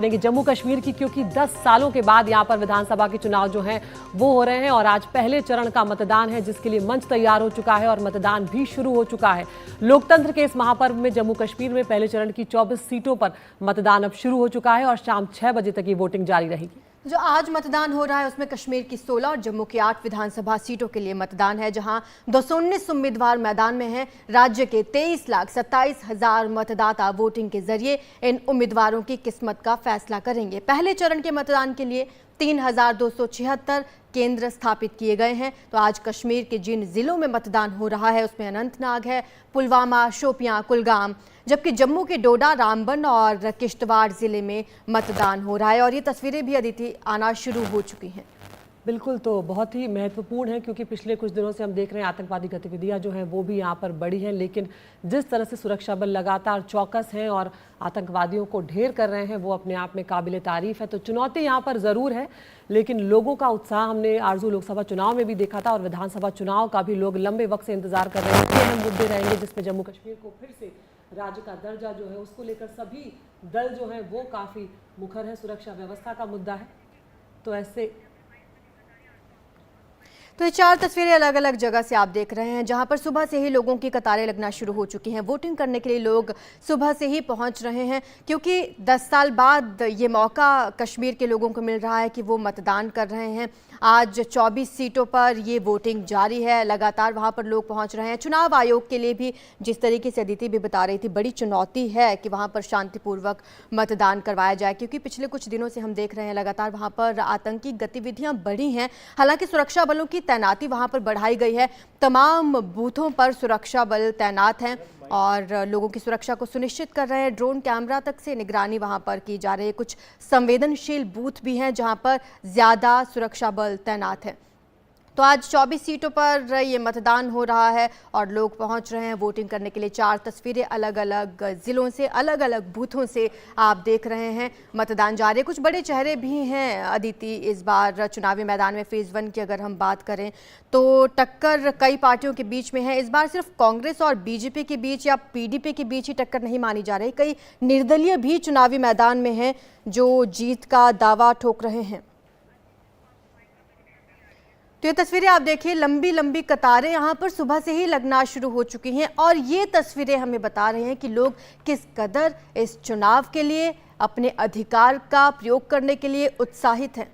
करेंगे जम्मू कश्मीर की, क्योंकि 10 सालों के बाद यहां पर विधानसभा के चुनाव जो हैं वो हो रहे हैं और आज पहले चरण का मतदान है जिसके लिए मंच तैयार हो चुका है और मतदान भी शुरू हो चुका है। लोकतंत्र के इस महापर्व में जम्मू कश्मीर में पहले चरण की 24 सीटों पर मतदान अब शुरू हो चुका है और शाम 6 बजे तक ये वोटिंग जारी रहेगी। जो आज मतदान हो रहा है उसमें कश्मीर की 16 और जम्मू की 8 विधानसभा सीटों के लिए मतदान है, जहां 219 उम्मीदवार मैदान में हैं। राज्य के 23,27,000 मतदाता वोटिंग के जरिए इन उम्मीदवारों की किस्मत का फैसला करेंगे। पहले चरण के मतदान के लिए 3,276 केंद्र स्थापित किए गए हैं। तो आज कश्मीर के जिन जिलों में मतदान हो रहा है उसमें अनंतनाग है, पुलवामा, शोपियां, कुलगाम, जबकि जम्मू के डोडा, रामबन और किश्तवाड़ जिले में मतदान हो रहा है। और ये तस्वीरें भी अदिति आना शुरू हो चुकी हैं। बिल्कुल, तो बहुत ही महत्वपूर्ण है क्योंकि पिछले कुछ दिनों से हम देख रहे हैं आतंकवादी गतिविधियां जो हैं वो भी यहाँ पर बढ़ी हैं, लेकिन जिस तरह से सुरक्षा बल लगातार चौकस हैं और आतंकवादियों को ढेर कर रहे हैं वो अपने आप में काबिल तारीफ है। तो चुनौती यहाँ पर ज़रूर है, लेकिन लोगों का उत्साह हमने आरजू लोकसभा चुनाव में भी देखा था और विधानसभा चुनाव का भी लोग लंबे वक्त से इंतजार कर रहे हैं। ये अहम मुद्दे रहेंगे जिसमें जम्मू कश्मीर को फिर से राज्य का दर्जा जो है उसको लेकर सभी दल जो हैं वो काफ़ी मुखर है। सुरक्षा व्यवस्था का मुद्दा है, तो ऐसे तो ये 4 तस्वीरें अलग अलग जगह से आप देख रहे हैं, जहां पर सुबह से ही लोगों की कतारें लगना शुरू हो चुकी हैं। वोटिंग करने के लिए लोग सुबह से ही पहुंच रहे हैं क्योंकि 10 साल बाद ये मौका कश्मीर के लोगों को मिल रहा है कि वो मतदान कर रहे हैं। आज 24 सीटों पर ये वोटिंग जारी है, लगातार वहां पर लोग पहुंच रहे हैं। चुनाव आयोग के लिए भी, जिस तरीके से अदिति भी बता रही थी, बड़ी चुनौती है कि वहां पर शांतिपूर्वक मतदान करवाया जाए, क्योंकि पिछले कुछ दिनों से हम देख रहे हैं लगातार वहां पर आतंकी गतिविधियां बढ़ी हैं। हालांकि सुरक्षा बलों की तैनाती वहां पर बढ़ाई गई है, तमाम बूथों पर सुरक्षा बल तैनात हैं और लोगों की सुरक्षा को सुनिश्चित कर रहे हैं। ड्रोन कैमरा तक से निगरानी वहां पर की जा रही है। कुछ संवेदनशील बूथ भी हैं जहां पर ज्यादा सुरक्षा बल तैनात है। तो आज 24 सीटों पर ये मतदान हो रहा है और लोग पहुंच रहे हैं वोटिंग करने के लिए। 4 तस्वीरें अलग अलग जिलों से, अलग अलग बूथों से आप देख रहे हैं। मतदान जारी है। कुछ बड़े चेहरे भी हैं अदिति इस बार चुनावी मैदान में। फेज़ 1 की अगर हम बात करें तो टक्कर कई पार्टियों के बीच में है। इस बार सिर्फ कांग्रेस और बीजेपी के बीच या पीडीपी के बीच ही टक्कर नहीं मानी जा रही, कई निर्दलीय भी चुनावी मैदान में हैं जो जीत का दावा ठोक रहे हैं। तो ये तस्वीरें आप देखिए, लंबी लंबी कतारें यहाँ पर सुबह से ही लगना शुरू हो चुकी हैं और ये तस्वीरें हमें बता रहे हैं कि लोग किस कदर इस चुनाव के लिए, अपने अधिकार का प्रयोग करने के लिए उत्साहित हैं।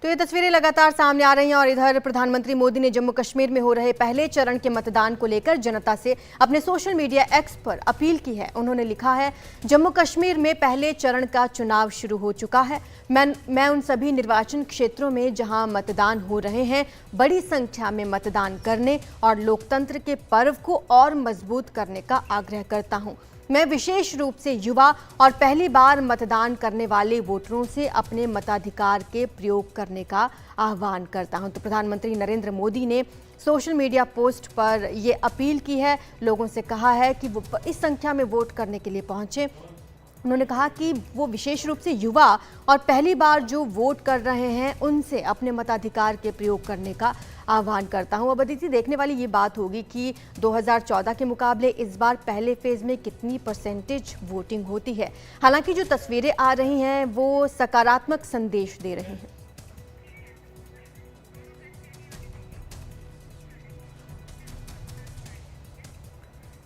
तो ये तस्वीरें लगातार सामने आ रही हैं और इधर प्रधानमंत्री मोदी ने जम्मू कश्मीर में हो रहे पहले चरण के मतदान को लेकर जनता से अपने सोशल मीडिया एक्स पर अपील की है। उन्होंने लिखा है, जम्मू कश्मीर में पहले चरण का चुनाव शुरू हो चुका है। मैं उन सभी निर्वाचन क्षेत्रों में जहां मतदान हो रहे हैं बड़ी संख्या में मतदान करने और लोकतंत्र के पर्व को और मजबूत करने का आग्रह करता हूं। मैं विशेष रूप से युवा और पहली बार मतदान करने वाले वोटरों से अपने मताधिकार के प्रयोग करने का आह्वान करता हूं। तो प्रधानमंत्री नरेंद्र मोदी ने सोशल मीडिया पोस्ट पर ये अपील की है, लोगों से कहा है कि वो इस संख्या में वोट करने के लिए पहुंचे। उन्होंने कहा कि वो विशेष रूप से युवा और पहली बार जो वोट कर रहे हैं उनसे अपने मताधिकार के प्रयोग करने का आह्वान करता हूं। अब अदिति, देखने वाली ये बात होगी कि 2014 के मुकाबले इस बार पहले फेज में कितनी परसेंटेज वोटिंग होती है। हालांकि जो तस्वीरें आ रही हैं वो सकारात्मक संदेश दे रही हैं।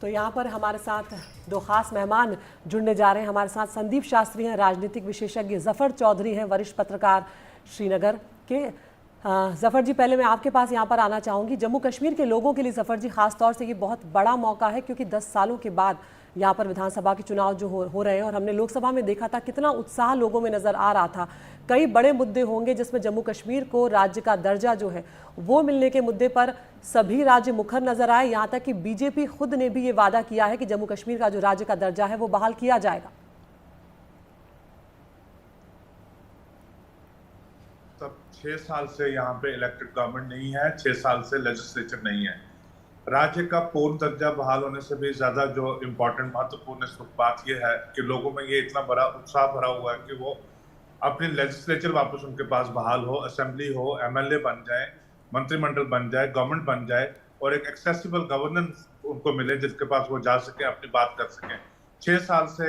तो यहाँ पर हमारे साथ 2 खास मेहमान जुड़ने जा रहे हैं। हमारे साथ संदीप शास्त्री हैं, राजनीतिक विशेषज्ञ, जफर चौधरी हैं, वरिष्ठ पत्रकार श्रीनगर के। जफर जी, पहले मैं आपके पास यहाँ पर आना चाहूँगी। जम्मू कश्मीर के लोगों के लिए जफर जी खास तौर से ये बहुत बड़ा मौका है क्योंकि 10 सालों के बाद यहाँ पर विधानसभा के चुनाव जो हो रहे हैं और हमने लोकसभा में देखा था कितना उत्साह लोगों में नजर आ रहा था। कई बड़े मुद्दे होंगे जिसमें जम्मू कश्मीर को राज्य का दर्जा जो है वो मिलने के मुद्दे पर सभी राज्य मुखर नजर आए। यहाँ तक कि बीजेपी खुद ने भी ये वादा किया है कि जम्मू कश्मीर का जो राज्य का दर्जा है वो बहाल किया जाएगा। 6 साल से यहाँ पे इलेक्टेड गवर्नमेंट नहीं है, 6 साल से लेजिस्लेचर नहीं है। राज्य का पूर्ण दर्जा बहाल होने से भी ज्यादा जो इम्पोर्टेंट महत्वपूर्ण बात यह है कि लोगों में ये इतना बड़ा उत्साह भरा हुआ है कि वो अपनी लेजिस्लेचर वापस उनके पास बहाल हो, असेंबली हो, एमएलए बन जाए, मंत्रिमंडल बन जाए, गवर्नमेंट बन जाए और एक एक्सेसिबल गवर्नेंस उनको मिले जिसके पास वो जा सके, अपनी बात कर सके। 6 साल से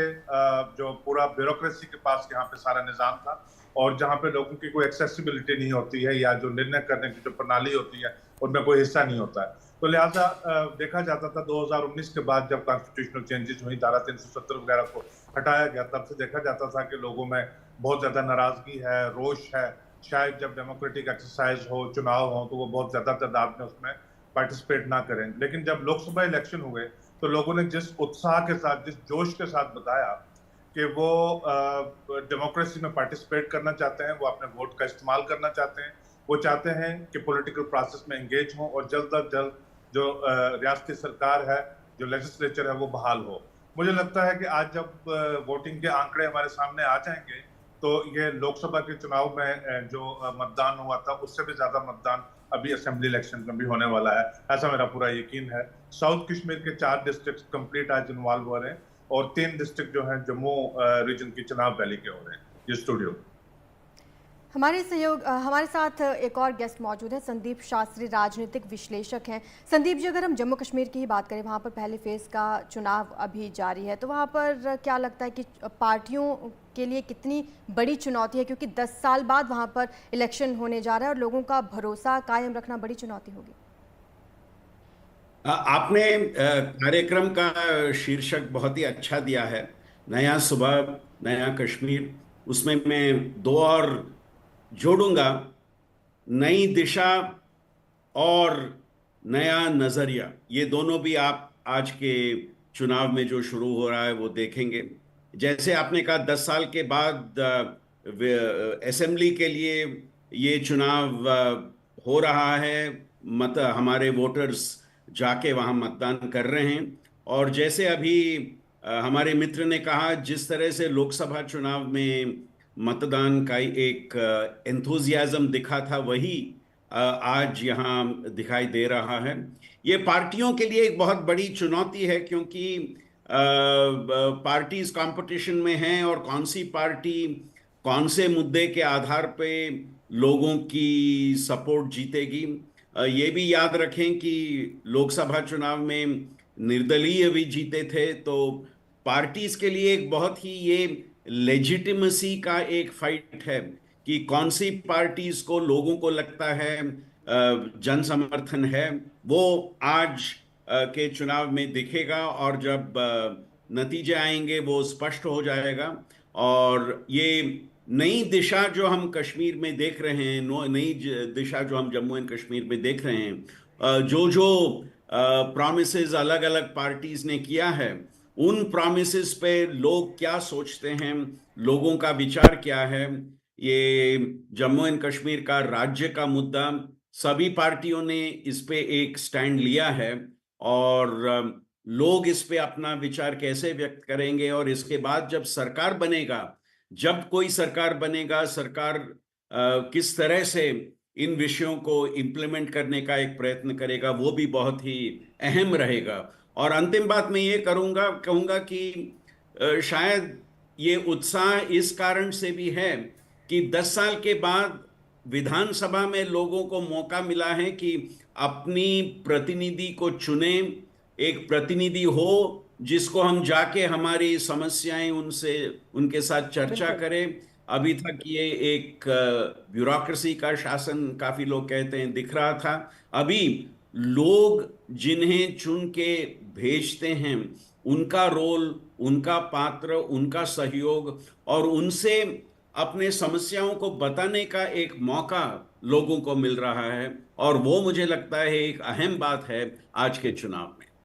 जो पूरा ब्यूरोक्रेसी के पास यहाँ पे सारा निजाम था और जहाँ पे लोगों की कोई एक्सेसिबिलिटी नहीं होती है या जो निर्णय करने की जो प्रणाली होती है उनमें कोई हिस्सा नहीं होता है, तो लिहाजा देखा जाता था 2019 के बाद जब कॉन्स्टिट्यूशनल चेंजेस हुई, धारा 370 वगैरह को हटाया गया, तब से देखा जाता था कि लोगों में बहुत ज्यादा नाराजगी है, रोष है। शायद जब डेमोक्रेटिक एक्सरसाइज हो, चुनाव हो, तो वो बहुत ज्यादा तादाद में उसमें पार्टिसिपेट ना करें। लेकिन जब लोकसभा इलेक्शन हुए तो लोगों ने जिस उत्साह के साथ, जिस जोश के साथ बताया कि वो डेमोक्रेसी में पार्टिसिपेट करना चाहते हैं, वो अपने वोट का इस्तेमाल करना चाहते हैं, वो चाहते हैं कि पॉलिटिकल प्रोसेस में एंगेज हों और जल्द अज जल्द जो रियासती सरकार है, जो लेजिस्लेचर है, वो बहाल हो। मुझे लगता है कि आज जब वोटिंग के आंकड़े हमारे सामने आ जाएंगे तो ये लोकसभा के चुनाव में जो मतदान हुआ था उससे भी ज्यादा मतदान अभी असेंबली इलेक्शन में भी होने वाला है, ऐसा मेरा पूरा यकीन है। साउथ कश्मीर के 4 डिस्ट्रिक्ट कंप्लीट आज इन्वॉल्व हो रहे हैं और 3 डिस्ट्रिक्ट जो हैं जम्मू रीजन की चुनाव वैली के हो रहे हैं। ये स्टूडियो हमारे साथ एक और गेस्ट मौजूद है, संदीप शास्त्री, राजनीतिक विश्लेषक हैं। संदीप जी, अगर हम जम्मू कश्मीर की ही बात करें, वहाँ पर पहले फेज़ का चुनाव अभी जारी है, तो वहाँ पर क्या लगता है कि पार्टियों के लिए कितनी बड़ी चुनौती है, क्योंकि 10 साल बाद वहाँ पर इलेक्शन होने जा रहा है और लोगों का भरोसा कायम रखना बड़ी चुनौती होगी? आपने कार्यक्रम का शीर्षक बहुत ही अच्छा दिया है, नया सुबह नया कश्मीर। उसमें मैं 2 और जोड़ूंगा, नई दिशा और नया नजरिया। ये दोनों भी आप आज के चुनाव में जो शुरू हो रहा है वो देखेंगे। जैसे आपने कहा 10 साल के बाद असेंबली के लिए ये चुनाव हो रहा है, हमारे वोटर्स जाके वहाँ मतदान कर रहे हैं। और जैसे अभी हमारे मित्र ने कहा, जिस तरह से लोकसभा चुनाव में मतदान का एक एंथुजियाज्म दिखा था, वही आज यहाँ दिखाई दे रहा है। ये पार्टियों के लिए एक बहुत बड़ी चुनौती है, क्योंकि पार्टीज कंपटीशन में हैं और कौन सी पार्टी कौन से मुद्दे के आधार पे लोगों की सपोर्ट जीतेगी। ये भी याद रखें कि लोकसभा चुनाव में निर्दलीय भी जीते थे, तो पार्टीज के लिए एक बहुत ही ये लेजिटिमेसी का एक फाइट है कि कौन सी पार्टीज को लोगों को लगता है जन समर्थन है, वो आज के चुनाव में दिखेगा और जब नतीजे आएंगे वो स्पष्ट हो जाएगा। और ये नई दिशा जो हम कश्मीर में देख रहे हैं, नई दिशा जो हम जम्मू एंड कश्मीर में देख रहे हैं, जो प्रॉमिसेस अलग अलग पार्टीज ने किया है, उन प्रॉमिसेस पे लोग क्या सोचते हैं, लोगों का विचार क्या है। ये जम्मू एंड कश्मीर का राज्य का मुद्दा, सभी पार्टियों ने इस पे एक स्टैंड लिया है और लोग इस पे अपना विचार कैसे व्यक्त करेंगे। और इसके बाद जब सरकार बनेगा, जब कोई सरकार बनेगा, सरकार किस तरह से इन विषयों को इम्प्लीमेंट करने का एक प्रयत्न करेगा, वो भी बहुत ही अहम रहेगा। और अंतिम बात मैं ये कहूँगा कि शायद ये उत्साह इस कारण से भी है कि 10 साल के बाद विधानसभा में लोगों को मौका मिला है कि अपनी प्रतिनिधि को चुने, एक प्रतिनिधि हो जिसको हम जाके हमारी समस्याएं उनके साथ चर्चा करें। अभी तक ये एक ब्यूरोक्रेसी का शासन, काफी लोग कहते हैं, दिख रहा था। अभी लोग जिन्हें चुन के भेजते हैं, उनका रोल, उनका पात्र, उनका सहयोग और उनसे अपने समस्याओं को बताने का एक मौका लोगों को मिल रहा है। और वो मुझे लगता है एक अहम बात है आज के चुनाव में।